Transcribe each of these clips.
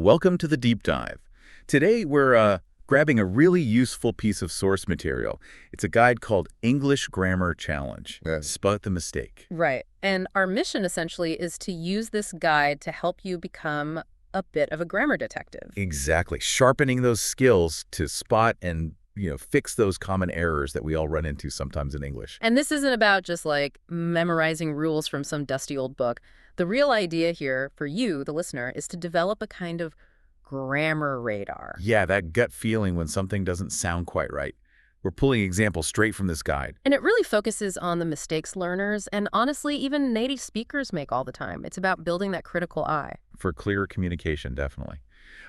Welcome to the deep dive. Today we're grabbing a really useful piece of source material. It's a guide called English Grammar Challenge. Yeah. Spot the mistake. Right. And our mission essentially is to use this guide to help you become a bit of a grammar detective. Exactly. Sharpening those skills to spot and fix those common errors that we all run into sometimes in English. And this isn't about just like memorizing rules from some dusty old book. The real idea here for you, the listener, is to develop a kind of grammar radar. Yeah, that gut feeling when something doesn't sound quite right. We're pulling examples straight from this guide. And it really focuses on the mistakes learners and honestly even native speakers make all the time. It's about building that critical eye. For clearer communication, definitely.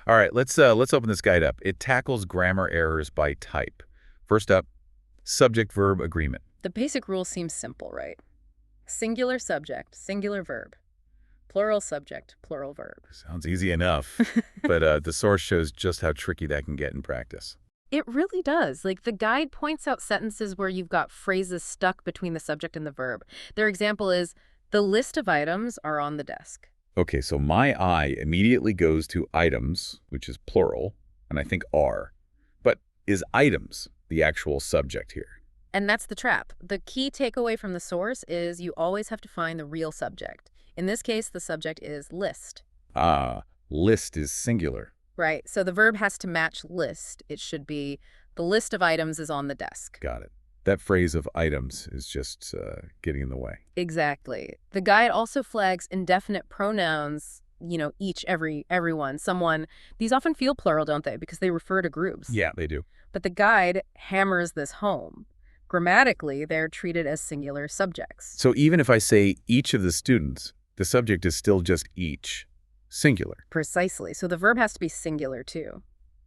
All right, let's open this guide up. It tackles grammar errors by type. First up, subject-verb agreement. The basic rule seems simple, right? Singular subject, singular verb. Plural subject, plural verb. Sounds easy enough, but the source shows just how tricky that can get in practice. It really does. Like, the guide points out sentences where you've got phrases stuck between the subject and the verb. Their example is, the list of items are on the desk. Okay, so my eye immediately goes to items, which is plural, and I think are. But is items the actual subject here? And that's the trap. The key takeaway from the source is you always have to find the real subject. In this case, the subject is list. List is singular. Right, so the verb has to match list. It should be, the list of items is on the desk. Got it. That phrase of items is just getting in the way. Exactly. The guide also flags indefinite pronouns, each, everyone, someone. These often feel plural, don't they? Because they refer to groups. Yeah, they do. But the guide hammers this home. Grammatically, they're treated as singular subjects. So even if I say each of the students, the subject is still just each, singular. Precisely. So the verb has to be singular, too.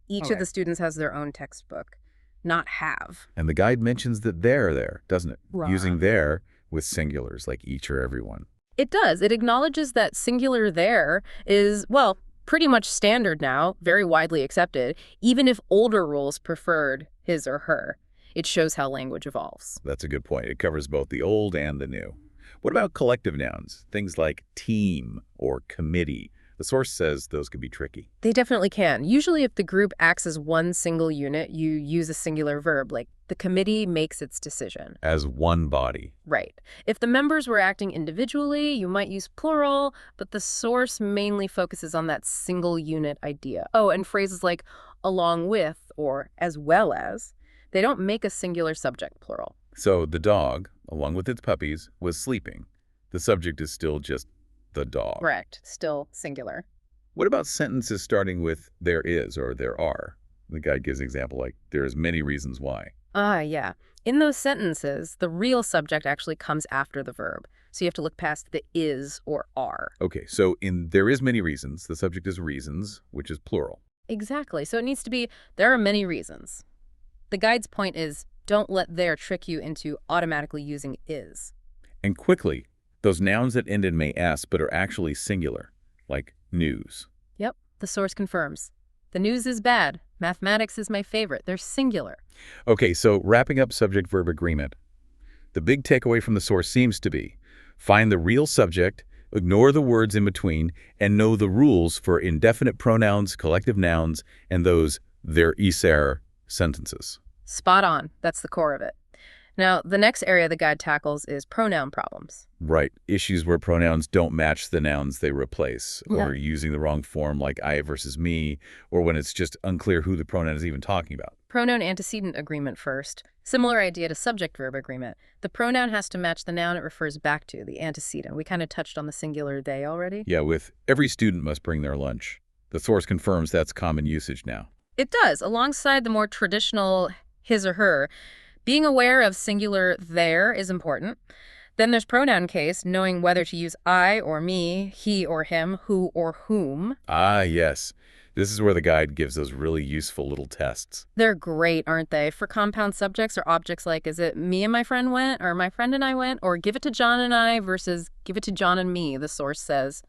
Each of the students has their own textbook, not have. And the guide mentions that they're there, doesn't it? Right. Using there with singulars like each or everyone. It does. It acknowledges that singular there is, well, pretty much standard now, very widely accepted, even if older rules preferred his or her. It shows how language evolves. That's a good point. It covers both the old and the new. What about collective nouns? Things like team or committee. The source says those could be tricky. They definitely can. Usually if the group acts as one single unit, you use a singular verb, like the committee makes its decision. As one body. Right. If the members were acting individually, you might use plural, but the source mainly focuses on that single unit idea. Oh, and phrases like along with or as well as, they don't make a singular subject plural. So the dog, along with its puppies, was sleeping. The subject is still just the dog. Correct. Still singular. What about sentences starting with there is or there are? The guide gives an example like there is many reasons why. Yeah. In those sentences, the real subject actually comes after the verb. So you have to look past the is or are. Okay, so in there is many reasons, the subject is reasons, which is plural. Exactly. So it needs to be there are many reasons. The guide's point is don't let there trick you into automatically using is. And quickly, those nouns that end in may s but are actually singular, like news. Yep, the source confirms. The news is bad. Mathematics is my favorite. They're singular. Okay, so wrapping up subject-verb agreement, the big takeaway from the source seems to be find the real subject, ignore the words in between, and know the rules for indefinite pronouns, collective nouns, and those there is sentences. Spot on. That's the core of it. Now, the next area the guide tackles is pronoun problems. Right. Issues where pronouns don't match the nouns they replace, or Yeah. using the wrong form like I versus me, or when it's just unclear who the pronoun is even talking about. Pronoun antecedent agreement first. Similar idea to subject-verb agreement. The pronoun has to match the noun it refers back to, the antecedent. We kind of touched on the singular they already. Yeah, with every student must bring their lunch. The source confirms that's common usage now. It does, alongside the more traditional his or her. Being aware of singular there is important. Then there's pronoun case, knowing whether to use I or me, he or him, who or whom. Ah, yes. This is where the guide gives those really useful little tests. They're great, aren't they? For compound subjects or objects like, is it me and my friend went, or my friend and I went, or give it to John and I versus give it to John and me, the source says.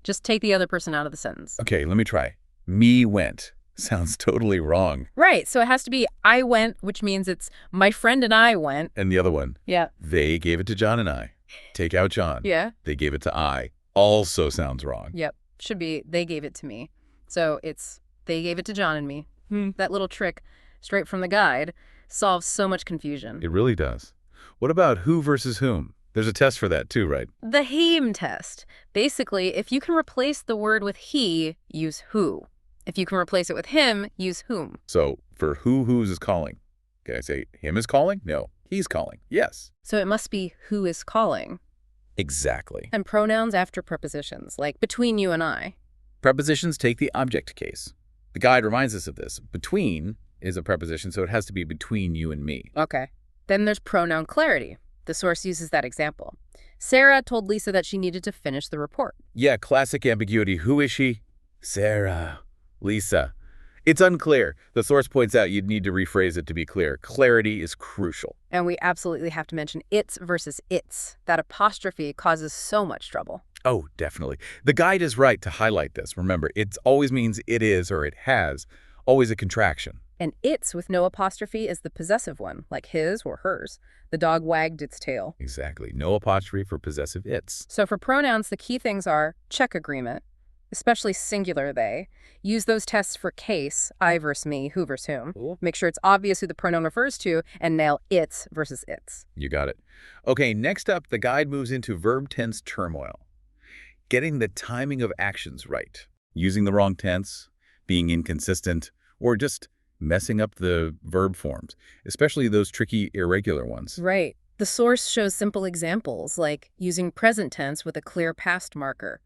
Just take the other person out of the sentence. Okay, let me try. Me went. Sounds totally wrong. Right, so it has to be I went, which means it's my friend and I went. And the other one. Yeah. They gave it to John and I. Take out John. Yeah. They gave it to I. Also sounds wrong. Yep. Should be they gave it to me. So it's, they gave it to John and me. That little trick, straight from the guide, solves so much confusion. It really does. What about who versus whom? There's a test for that too, right? The him test. Basically, if you can replace the word with he, use who. If you can replace it with him, use whom. So for whose is calling, can I say him is calling? No, he's calling. Yes. So it must be who is calling. Exactly. And pronouns after prepositions, like between you and I. Prepositions take the object case. The guide reminds us of this. Between is a preposition, so it has to be between you and me. Okay. Then there's pronoun clarity. The source uses that example. Sarah told Lisa that she needed to finish the report. Yeah, classic ambiguity. Who is she? Sarah. Lisa. It's unclear. The source points out you'd need to rephrase it to be clear. Clarity is crucial. And we absolutely have to mention it's versus its. That apostrophe causes so much trouble. Oh, definitely. The guide is right to highlight this. Remember, it always means it is or it has, always a contraction. And its with no apostrophe is the possessive one, like his or hers. The dog wagged its tail. Exactly. No apostrophe for possessive its. So for pronouns, the key things are check agreement, especially singular they. Use those tests for case, I versus me, who versus whom. Cool. Make sure it's obvious who the pronoun refers to, and nail its versus its. You got it. Okay, next up, the guide moves into verb tense turmoil. Getting the timing of actions right. Using the wrong tense, being inconsistent, or just messing up the verb forms, especially those tricky irregular ones. Right. The source shows simple examples, like using present tense with a clear past marker.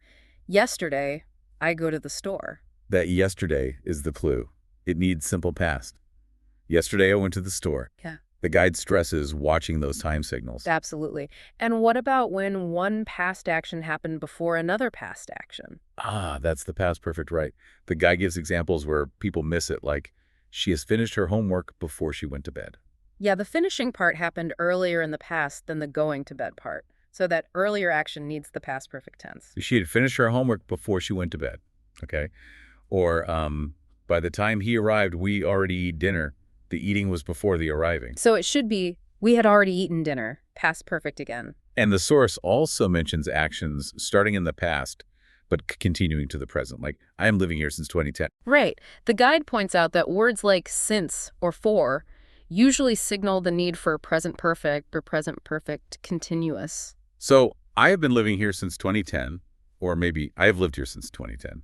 Yesterday, I go to the store. That yesterday is the clue. It needs simple past. Yesterday I went to the store. Yeah. The guide stresses watching those time signals. Absolutely. And what about when one past action happened before another past action? Ah, that's the past perfect right. The guide gives examples where people miss it, like she has finished her homework before she went to bed. Yeah, the finishing part happened earlier in the past than the going to bed part. So that earlier action needs the past perfect tense. She had finished her homework before she went to bed, okay? Or by the time he arrived, we already eat dinner. The eating was before the arriving. So it should be, we had already eaten dinner. Past perfect again. And the source also mentions actions starting in the past, but continuing to the present. Like, I am living here since 2010. Right. The guide points out that words like since or for usually signal the need for present perfect or present perfect continuous. So I have been living here since 2010, or maybe I have lived here since 2010,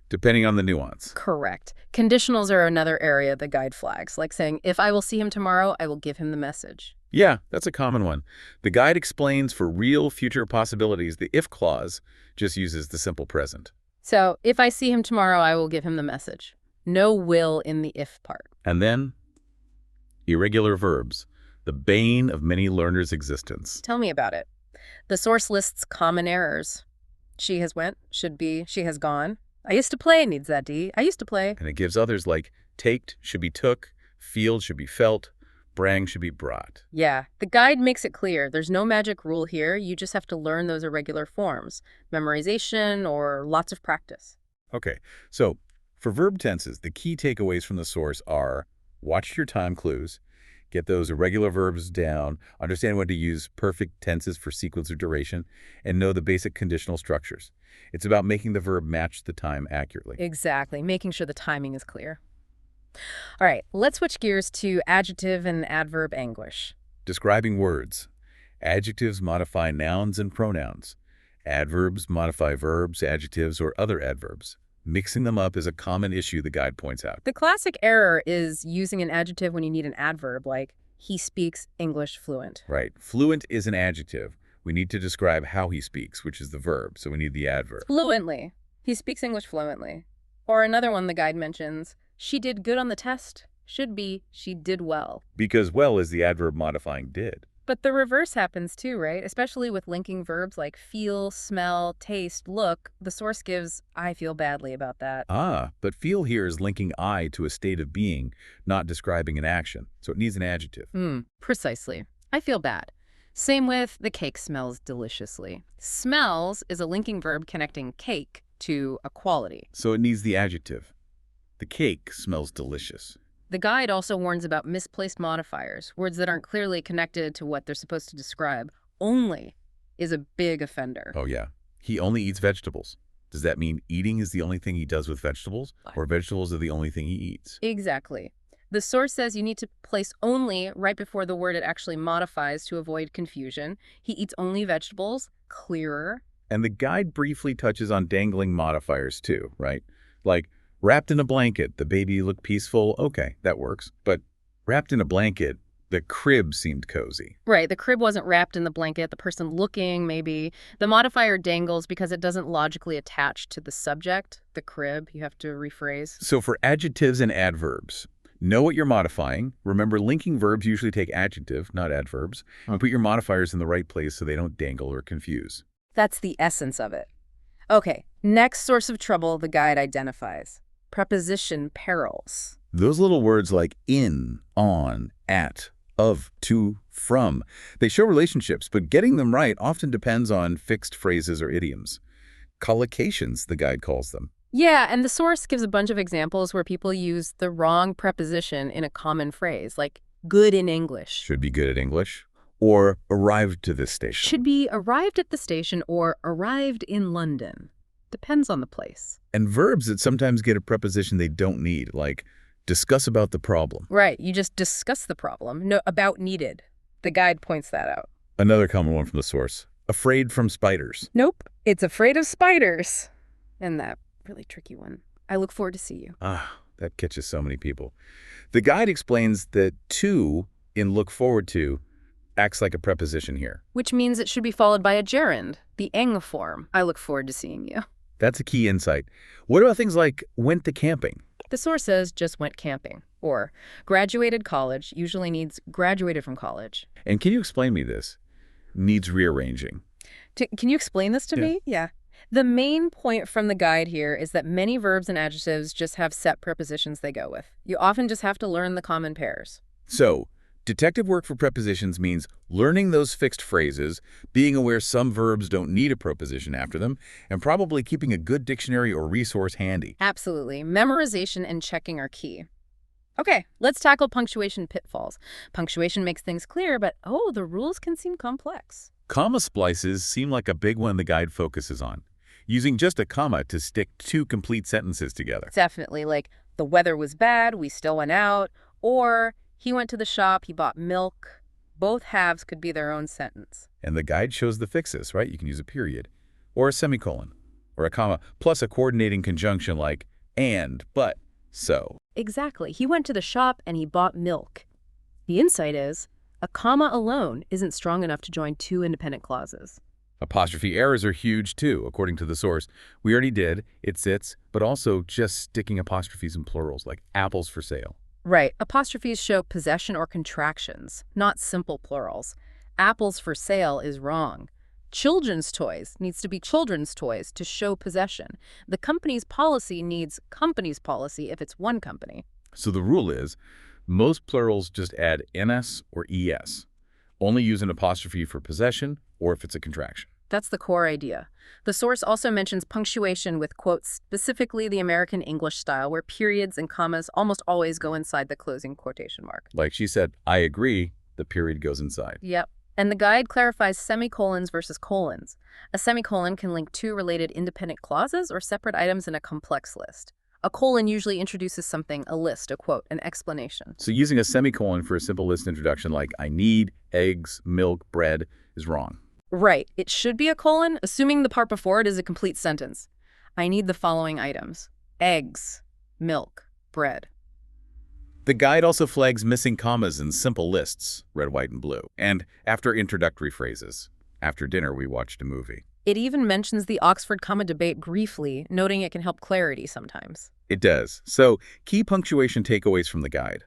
depending on the nuance. Correct. Conditionals are another area the guide flags, like saying, if I will see him tomorrow, I will give him the message. Yeah, that's a common one. The guide explains for real future possibilities, the if clause just uses the simple present. So, if I see him tomorrow, I will give him the message. No will in the if part. And then, irregular verbs, the bane of many learners' existence. Tell me about it. The source lists common errors. She has went, should be, she has gone. I used to play needs that D. I used to play. And it gives others like taked should be took, field should be felt, brang should be brought. Yeah, the guide makes it clear. There's no magic rule here. You just have to learn those irregular forms. Memorization or lots of practice. Okay, so for verb tenses, the key takeaways from the source are watch your time clues, get those irregular verbs down, understand when to use perfect tenses for sequence or duration, and know the basic conditional structures. It's about making the verb match the time accurately. Exactly, making sure the timing is clear. All right, let's switch gears to adjective and adverb anguish. Describing words. Adjectives modify nouns and pronouns. Adverbs modify verbs, adjectives, or other adverbs. Mixing them up is a common issue the guide points out. The classic error is using an adjective when you need an adverb, like he speaks English fluent. Right. Fluent is an adjective. We need to describe how he speaks, which is the verb, so we need the adverb. Fluently. He speaks English fluently. Or another one the guide mentions, she did good on the test. Should be, she did well. Because well is the adverb modifying did. But the reverse happens too, right? Especially with linking verbs like feel, smell, taste, look. The source gives, I feel badly about that. Ah, but feel here is linking I to a state of being, not describing an action. So it needs an adjective. Precisely. I feel bad. Same with the cake smells deliciously. Smells is a linking verb connecting cake to a quality. So it needs the adjective. The cake smells delicious. The guide also warns about misplaced modifiers, words that aren't clearly connected to what they're supposed to describe. Only is a big offender. Oh yeah. He only eats vegetables. Does that mean eating is the only thing he does with vegetables, or vegetables are the only thing he eats? Exactly. The source says you need to place only right before the word it actually modifies to avoid confusion. He eats only vegetables, clearer. And the guide briefly touches on dangling modifiers too, right? Like, wrapped in a blanket, the baby looked peaceful. Okay, that works. But wrapped in a blanket, the crib seemed cozy. Right, the crib wasn't wrapped in the blanket, the person looking, maybe. The modifier dangles because it doesn't logically attach to the subject, the crib. You have to rephrase. So for adjectives and adverbs, know what you're modifying. Remember, linking verbs usually take adjective, not adverbs. And put your modifiers in the right place so they don't dangle or confuse. That's the essence of it. Okay, next source of trouble the guide identifies. Preposition perils. Those little words like in, on, at, of, to, from, they show relationships, but getting them right often depends on fixed phrases or idioms. Collocations, the guide calls them. Yeah, and the source gives a bunch of examples where people use the wrong preposition in a common phrase, like good in English. Should be good at English. Or arrived to this station. Should be arrived at the station or arrived in London. Depends on the place. And verbs that sometimes get a preposition they don't need, like discuss about the problem. Right, you just discuss the problem. No, about needed. The guide points that out. Another common one from the source. Afraid from spiders. Nope, it's afraid of spiders. And that really tricky one. I look forward to see you. That catches so many people. The guide explains that to in look forward to acts like a preposition here. Which means it should be followed by a gerund, the ing form. I look forward to seeing you. That's a key insight. What about things like went to camping? The source says just went camping. Or graduated college usually needs graduated from college. And can you explain me this? Needs rearranging. Can you explain this to me? Yeah. The main point from the guide here is that many verbs and adjectives just have set prepositions they go with. You often just have to learn the common pairs. So, detective work for prepositions means learning those fixed phrases, being aware some verbs don't need a preposition after them, and probably keeping a good dictionary or resource handy. Absolutely. Memorization and checking are key. Okay, let's tackle punctuation pitfalls. Punctuation makes things clear, but the rules can seem complex. Comma splices seem like a big one the guide focuses on, using just a comma to stick two complete sentences together. Definitely, like, the weather was bad, we still went out, or he went to the shop, he bought milk. Both halves could be their own sentence. And the guide shows the fixes, right? You can use a period, or a semicolon, or a comma, plus a coordinating conjunction like and, but, so. Exactly. He went to the shop and he bought milk. The insight is, a comma alone isn't strong enough to join two independent clauses. Apostrophe errors are huge too, according to the source. We already did, it sits, but also just sticking apostrophes in plurals, like apples for sale. Right. Apostrophes show possession or contractions, not simple plurals. Apples for sale is wrong. Children's toys needs to be children's toys to show possession. The company's policy needs company's policy if it's one company. So the rule is, most plurals just add ns or es. Only use an apostrophe for possession or if it's a contraction. That's the core idea. The source also mentions punctuation with quotes, specifically the American English style, where periods and commas almost always go inside the closing quotation mark. Like she said, I agree, the period goes inside. Yep. And the guide clarifies semicolons versus colons. A semicolon can link two related independent clauses or separate items in a complex list. A colon usually introduces something, a list, a quote, an explanation. So using a semicolon for a simple list introduction like I need, eggs, milk, bread is wrong. Right. It should be a colon, assuming the part before it is a complete sentence. I need the following items: eggs, milk, bread. The guide also flags missing commas in simple lists, red, white, and blue, and after introductory phrases. After dinner, we watched a movie. It even mentions the Oxford comma debate briefly, noting it can help clarity sometimes. It does. So, key punctuation takeaways from the guide.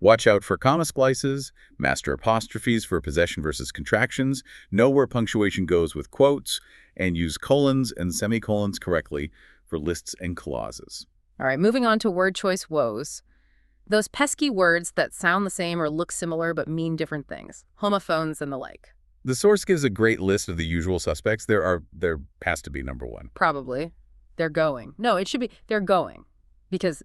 Watch out for comma splices, master apostrophes for possession versus contractions, know where punctuation goes with quotes, and use colons and semicolons correctly for lists and clauses. All right, moving on to word choice woes. Those pesky words that sound the same or look similar but mean different things. Homophones and the like. The source gives a great list of the usual suspects. There has to be number one. Probably. They're going. No, it should be they're going. Because,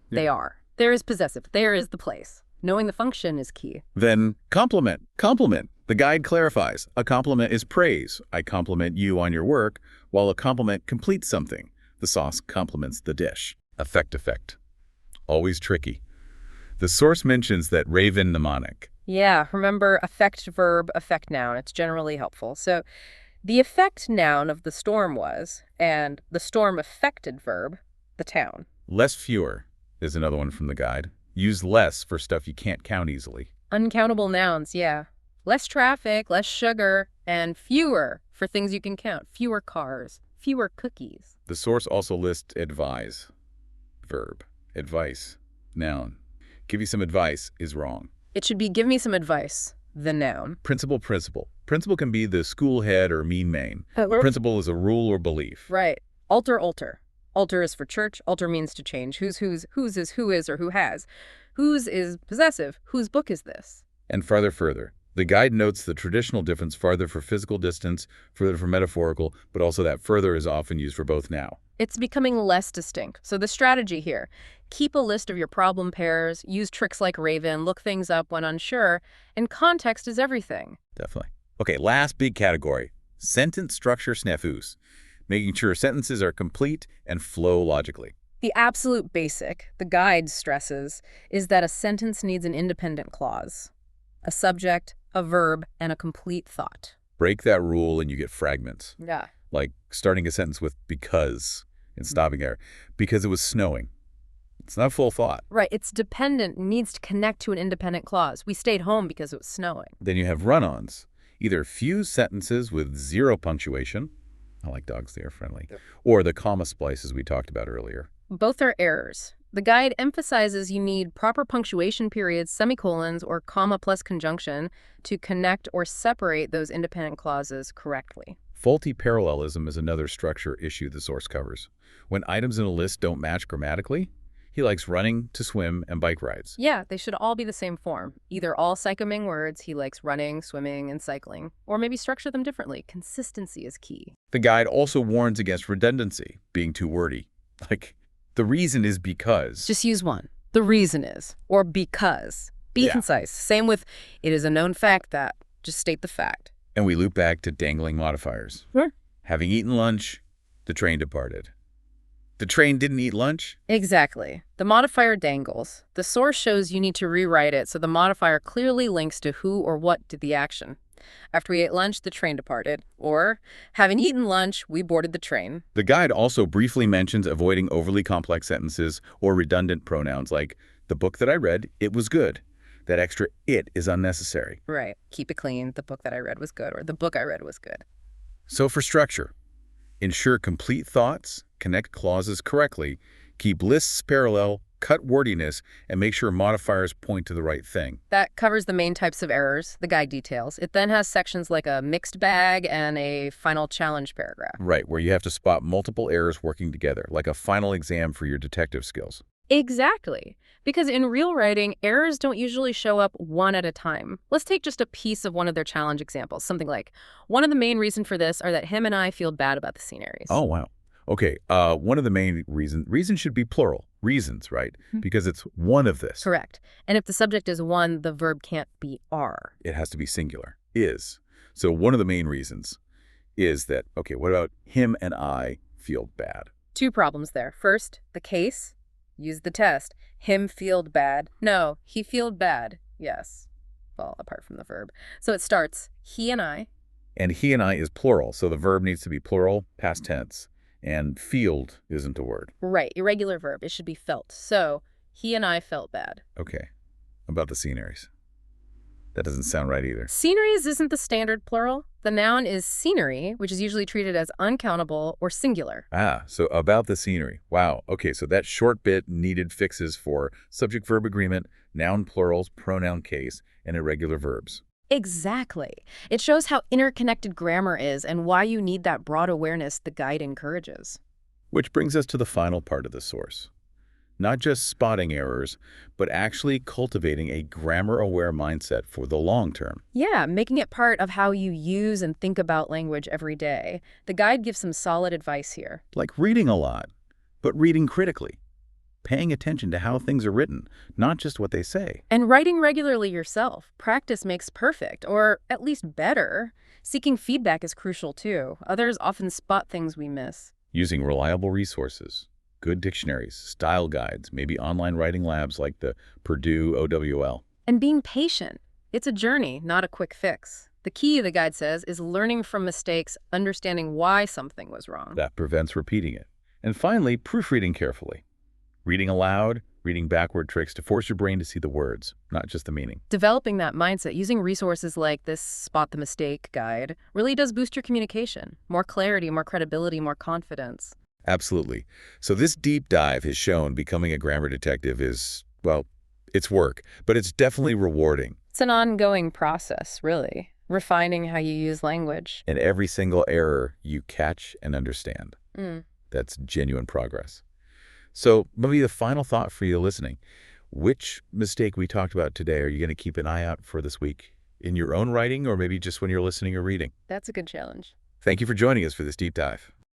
they are. There is possessive. There is the place. Knowing the function is key. Then compliment. Compliment. The guide clarifies. A compliment is praise. I compliment you on your work. while a compliment completes something. The sauce complements the dish. Effect. Always tricky. The source mentions that Raven mnemonic. Yeah, remember affect verb, affect noun. It's generally helpful. So the effect noun of the storm was, and the storm affected verb, the town. Less fewer is another one from the guide. Use less for stuff you can't count easily. Uncountable nouns, yeah. Less traffic, less sugar, and fewer for things you can count. Fewer cars, fewer cookies. The source also lists advise. Verb. Advice. Noun. Give you some advice is wrong. It should be give me some advice, the noun. Principle. Principle can be the school head or mean main. Principle is a rule or belief. Right. Alter. Alter is for church. Alter means to change. Whose is who is or who has. Whose is possessive. Whose book is this? And further. The guide notes the traditional difference farther for physical distance, further for metaphorical, but also that further is often used for both now. It's becoming less distinct. So the strategy here, keep a list of your problem pairs, use tricks like Raven, look things up when unsure, and context is everything. Definitely. Okay, last big category, sentence structure snafus, making sure sentences are complete and flow logically. The absolute basic, the guide stresses, is that a sentence needs an independent clause, a subject, a verb, and a complete thought. Break that rule and you get fragments. Yeah. Like starting a sentence with because and stopping there. Because it was snowing. It's not full thought. Right. It's dependent, needs to connect to an independent clause. We stayed home because it was snowing. Then you have run-ons. Either fuse sentences with zero punctuation. I like dogs, they are friendly. Or the comma splices we talked about earlier. Both are errors. The guide emphasizes you need proper punctuation periods, semicolons, or comma plus conjunction to connect or separate those independent clauses correctly. Faulty parallelism is another structure issue the source covers. When items in a list don't match grammatically, he likes running to swim and bike rides. Yeah, they should all be the same form. Either all psychoming words, he likes running, swimming, and cycling, or maybe structure them differently. Consistency is key. The guide also warns against redundancy, being too wordy. Like, the reason is because. Just use one. The reason is, or because. Be concise. Same with, it is a known fact that. Just state the fact. And we loop back to dangling modifiers. Sure. Having eaten lunch, the train departed. The train didn't eat lunch? Exactly. The modifier dangles. The source shows you need to rewrite it so the modifier clearly links to who or what did the action. After we ate lunch, the train departed. Or, having eaten lunch, we boarded the train. The guide also briefly mentions avoiding overly complex sentences or redundant pronouns like, the book that I read, it was good. That extra it is unnecessary. Right. Keep it clean. The book that I read was good, or the book I read was good. So for structure, ensure complete thoughts, connect clauses correctly, keep lists parallel, cut wordiness, and make sure modifiers point to the right thing. That covers the main types of errors, the guide details. It then has sections like a mixed bag and a final challenge paragraph. Right, where you have to spot multiple errors working together, like a final exam for your detective skills. Exactly. Because in real writing, errors don't usually show up one at a time. Let's take just a piece of one of their challenge examples. Something like, one of the main reasons for this are that him and I feel bad about the sceneries. Oh, wow. Okay, one of the main reasons should be plural. Reasons, right? Because it's one of this. Correct. And if the subject is one, the verb can't be are. It has to be singular. Is. So one of the main reasons is that, okay, what about him and I feel bad? Two problems there. First, the case. Use the test. Him feeled bad. No, he feeled bad. Yes. Well, apart from the verb. So it starts, he and I. And he and I is plural, so the verb needs to be plural, past tense. And field isn't a word. Right, irregular verb. It should be felt. So, he and I felt bad. Okay. About the sceneries. That doesn't sound right either. Sceneries isn't the standard plural. The noun is scenery, which is usually treated as uncountable or singular. Ah, so about the scenery. Wow. Okay, so that short bit needed fixes for subject-verb agreement, noun plurals, pronoun case, and irregular verbs. Exactly. It shows how interconnected grammar is and why you need that broad awareness the guide encourages. Which brings us to the final part of the source. Not just spotting errors, but actually cultivating a grammar-aware mindset for the long term. Yeah, making it part of how you use and think about language every day. The guide gives some solid advice here. Like reading a lot, but reading critically. paying attention to how things are written, not just what they say. And writing regularly yourself. Practice makes perfect, or at least better. Seeking feedback is crucial too. Others often spot things we miss. Using reliable resources, good dictionaries, style guides, maybe online writing labs like the Purdue OWL. And being patient. It's a journey, not a quick fix. The key, the guide says, is learning from mistakes, understanding why something was wrong. That prevents repeating it. And finally, proofreading carefully. Reading aloud, reading backward tricks to force your brain to see the words, not just the meaning. Developing that mindset using resources like this Spot the Mistake guide really does boost your communication. More clarity, more credibility, more confidence. Absolutely. So this deep dive has shown becoming a grammar detective is, well, it's work, but it's definitely rewarding. It's an ongoing process, really. Refining how you use language. And every single error you catch and understand. Mm. That's genuine progress. So maybe the final thought for you listening, which mistake we talked about today are you going to keep an eye out for this week? In your own writing or maybe just when you're listening or reading? That's a good challenge. Thank you for joining us for this deep dive.